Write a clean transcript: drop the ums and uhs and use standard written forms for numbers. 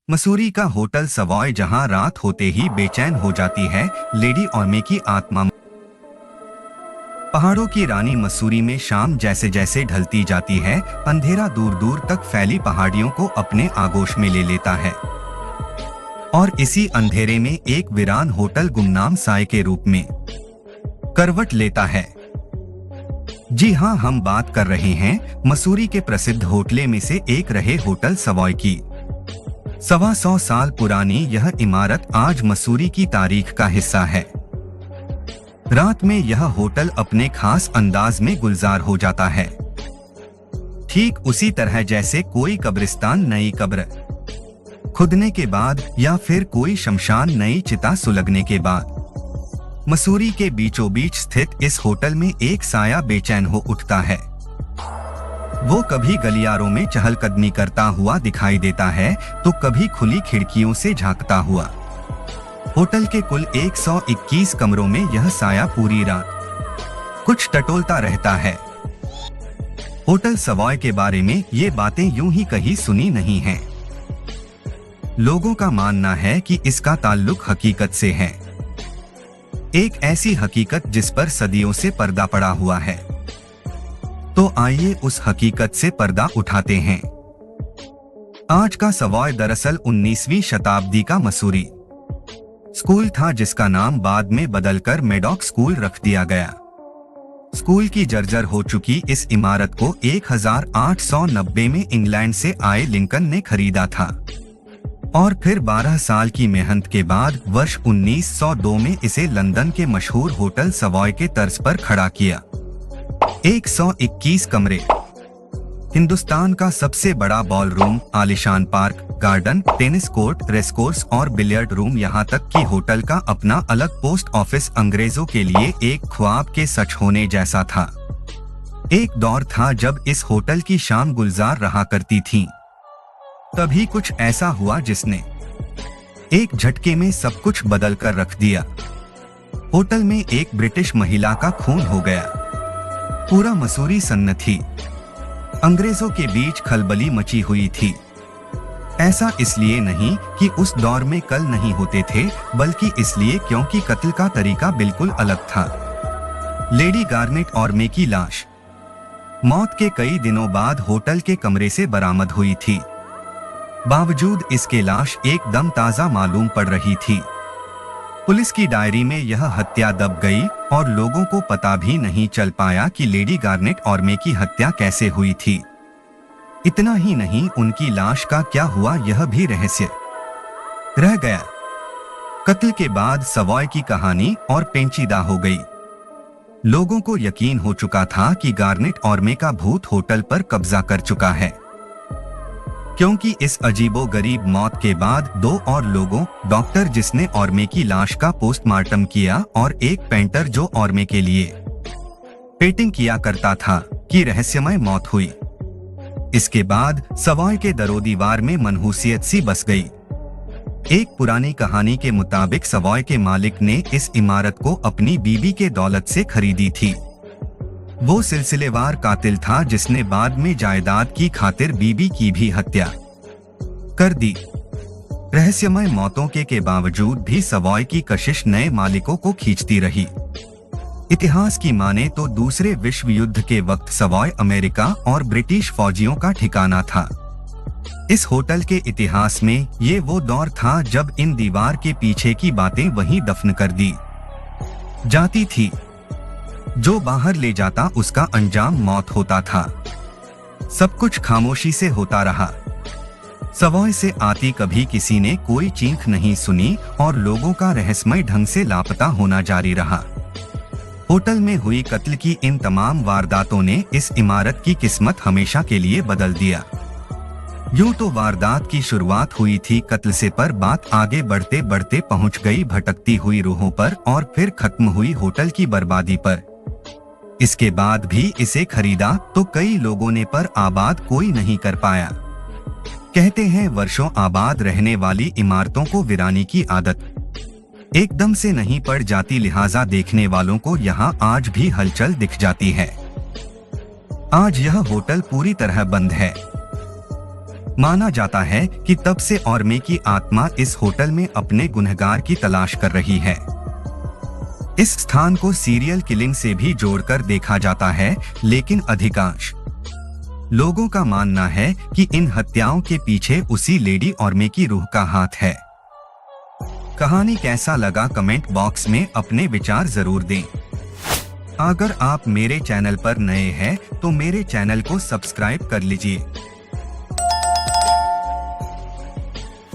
मसूरी का hotel Savoy, जहां रात होते ही बेचैन हो जाती है लेडी ऑर्मे की आत्मा। पहाड़ों की रानी मसूरी में शाम जैसे जैसे ढलती जाती है, अंधेरा दूर दूर तक फैली पहाड़ियों को अपने आगोश में ले लेता है और इसी अंधेरे में एक वीरान होटल गुमनाम साए के रूप में करवट लेता है। जी हां, हम बात कर रहे हैं मसूरी के प्रसिद्ध होटलों में से एक रहे होटल सवॉय की। 125 साल पुरानी यह इमारत आज मसूरी की तारीख का हिस्सा है। रात में यह होटल अपने खास अंदाज में गुलजार हो जाता है, ठीक उसी तरह जैसे कोई कब्रिस्तान नई कब्र खुदने के बाद या फिर कोई शमशान नई चिता सुलगने के बाद। मसूरी के बीचों बीच स्थित इस होटल में एक साया बेचैन हो उठता है। वो कभी गलियारों में चहलकदमी करता हुआ दिखाई देता है तो कभी खुली खिड़कियों से झांकता हुआ। होटल के कुल 121 कमरों में यह साया पूरी रात कुछ टटोलता रहता है। होटल सवॉय के बारे में ये बातें यूं ही कहीं सुनी नहीं हैं। लोगों का मानना है कि इसका ताल्लुक हकीकत से है, एक ऐसी हकीकत जिस पर सदियों से पर्दा पड़ा हुआ है। तो आइए उस हकीकत से पर्दा उठाते हैं। आज का सवॉय दरअसल 19वीं शताब्दी का मसूरी स्कूल था, जिसका नाम बाद में बदलकर मेडॉक स्कूल रख दिया गया। स्कूल की जर्जर हो चुकी इस इमारत को 1890 में इंग्लैंड से आए लिंकन ने खरीदा था और फिर 12 साल की मेहनत के बाद वर्ष 1902 में इसे लंदन के मशहूर होटल सवॉय के तर्ज पर खड़ा किया। 121 कमरे, हिंदुस्तान का सबसे बड़ा बॉल रूम, आलीशान park, garden, tennis court, racecourse और बिलियर्ड रूम, यहाँ तक कि होटल का अपना अलग पोस्ट ऑफिस अंग्रेजों के लिए एक ख्वाब के सच होने जैसा था। एक दौर था जब इस होटल की शाम गुलजार रहा करती थी। तभी कुछ ऐसा हुआ जिसने एक झटके में सब कुछ बदल कर रख दिया। होटल में एक ब्रिटिश महिला का खून हो गया। पूरा मसूरी सन्न थी। अंग्रेजों के बीच खलबली मची हुई थी। ऐसा इसलिए नहीं कि उस दौर में कल नहीं होते थे, बल्कि इसलिए क्योंकि कत्ल का तरीका बिल्कुल अलग था। लेडी गार्नेट ऑर्मे की लाश मौत के कई दिनों बाद होटल के कमरे से बरामद हुई थी। बावजूद इसके लाश एकदम ताजा मालूम पड़ रही थी। पुलिस की डायरी में यह हत्या दब गई और लोगों को पता भी नहीं चल पाया कि लेडी गार्नेट ऑर्मे की हत्या कैसे हुई थी। इतना ही नहीं, उनकी लाश का क्या हुआ यह भी रहस्य रह गया। कत्ल के बाद सवॉय की कहानी और पेचीदा हो गई। लोगों को यकीन हो चुका था कि गार्नेट ऑर्मे का भूत होटल पर कब्जा कर चुका है, क्योंकि इस अजीबोगरीब मौत के बाद 2 और लोगों, डॉक्टर जिसने ऑर्मे की लाश का पोस्टमार्टम किया और एक पेंटर जो ऑर्मे के लिए पेंटिंग किया करता था, की रहस्यमय मौत हुई। इसके बाद सवॉय के दरोदीवार में मनहूसियत सी बस गई। एक पुरानी कहानी के मुताबिक सवॉय के मालिक ने इस इमारत को अपनी बीवी के दौलत से खरीदी थी। वो सिलसिलेवार कातिल था जिसने बाद में जायदाद की खातिर बीबी की भी हत्या कर दी। रहस्यमय मौतों के बावजूद भी सवॉय की कशिश नए मालिकों को खींचती रही। इतिहास की माने तो दूसरे विश्व युद्ध के वक्त सवॉय अमेरिका और ब्रिटिश फौजियों का ठिकाना था। इस होटल के इतिहास में ये वो दौर था जब इन दीवार के पीछे की बातें वहीं दफन कर दी जाती थी। जो बाहर ले जाता उसका अंजाम मौत होता था। सब कुछ खामोशी से होता रहा। सवॉय से आती कभी किसी ने कोई चीख नहीं सुनी और लोगों का रहस्यमय ढंग से लापता होना जारी रहा। होटल में हुई कत्ल की इन तमाम वारदातों ने इस इमारत की किस्मत हमेशा के लिए बदल दिया। यूं तो वारदात की शुरुआत हुई थी कत्ल से, पर बात आगे बढ़ते बढ़ते पहुंच गई भटकती हुई रूहों पर और फिर खत्म हुई होटल की बर्बादी पर। इसके बाद भी इसे खरीदा तो कई लोगों ने, पर आबाद कोई नहीं कर पाया। कहते हैं वर्षों आबाद रहने वाली इमारतों को वीरानी की आदत एकदम से नहीं पड़ जाती, लिहाजा देखने वालों को यहाँ आज भी हलचल दिख जाती है। आज यह होटल पूरी तरह बंद है। माना जाता है कि तब से और्मे की आत्मा इस होटल में अपने गुनहगार की तलाश कर रही है। इस स्थान को सीरियल किलिंग से भी जोड़कर देखा जाता है, लेकिन अधिकांश लोगों का मानना है कि इन हत्याओं के पीछे उसी लेडी और्मे की रूह का हाथ है। कहानी कैसा लगा कमेंट बॉक्स में अपने विचार जरूर दें। अगर आप मेरे चैनल पर नए हैं तो मेरे चैनल को सब्सक्राइब कर लीजिए।